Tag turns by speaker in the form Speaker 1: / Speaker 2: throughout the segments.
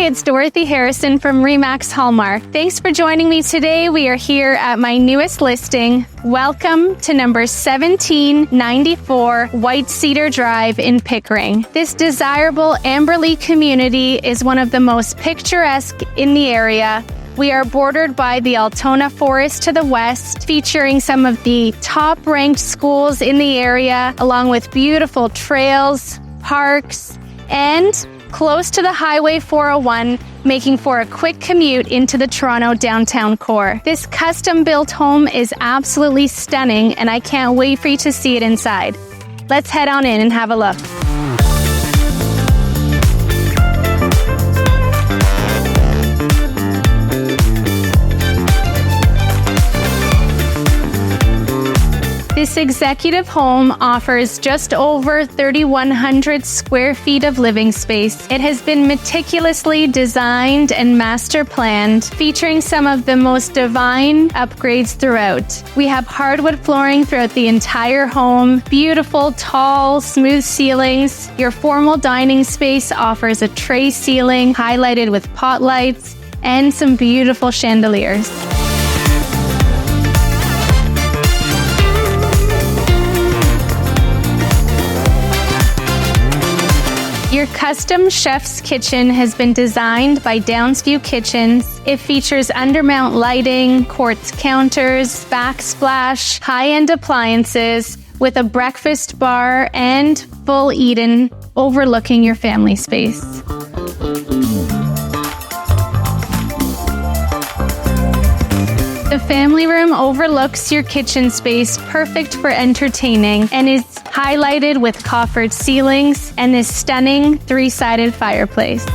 Speaker 1: it's Dorothy Harrison from Remax Hallmark. Thanks for joining me today. We are here at my newest listing. Welcome to number 1794 White Cedar Drive in Pickering. This desirable Amberlea community is one of the most picturesque in the area. We are bordered by the Altona Forest to the west, featuring some of the top-ranked schools in the area, along with beautiful trails, parks, and close to the Highway 401, making for a quick commute into the Toronto downtown core. This custom-built home is absolutely stunning, and I can't wait for you to see it inside. Let's head on in and have a look. This executive home offers just over 3,100 square feet of living space. It has been meticulously designed and master planned, featuring some of the most divine upgrades throughout. We have hardwood flooring throughout the entire home, beautiful, tall, smooth ceilings. Your formal dining space offers a tray ceiling highlighted with pot lights and some beautiful chandeliers. Your custom chef's kitchen has been designed by Downsview Kitchens. It features undermount lighting, quartz counters, backsplash, high-end appliances, with a breakfast bar and full eat-in overlooking your family space. The family room overlooks your kitchen space, perfect for entertaining, and is highlighted with coffered ceilings and this stunning three-sided fireplace.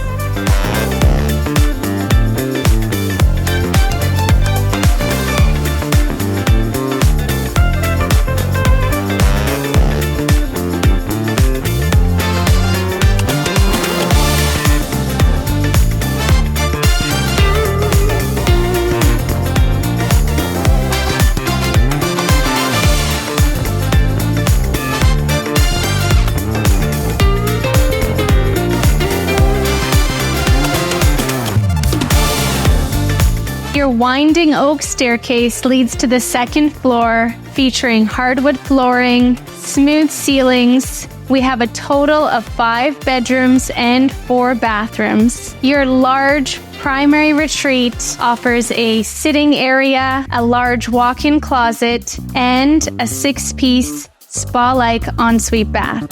Speaker 1: Your winding oak staircase leads to the second floor, featuring hardwood flooring, smooth ceilings. We have a total of 5 bedrooms and 4 bathrooms. Your large primary retreat offers a sitting area, a large walk-in closet, and a 6-piece spa-like ensuite bath.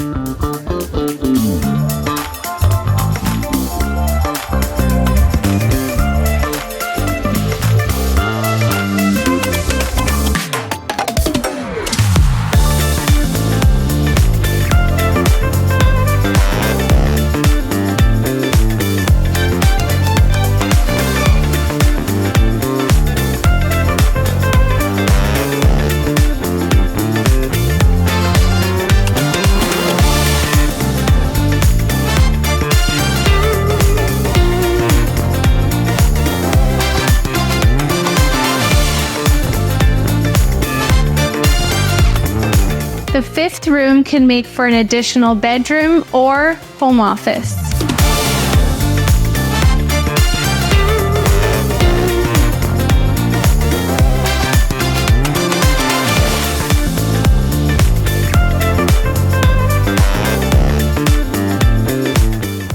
Speaker 1: The 5th room can make for an additional bedroom or home office.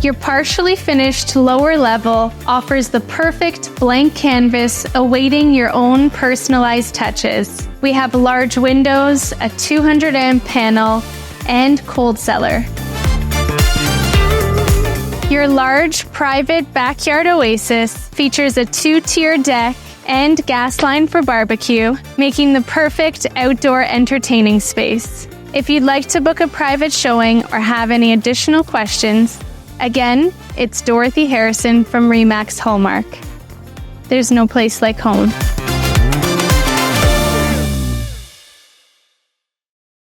Speaker 1: Your partially finished lower level offers the perfect blank canvas awaiting your own personalized touches. We have large windows, a 200-amp panel, and cold cellar. Your large private backyard oasis features a 2-tier deck and gas line for barbecue, making the perfect outdoor entertaining space. If you'd like to book a private showing or have any additional questions, again, it's Dorothy Harrison from Remax Hallmark. There's no place like home.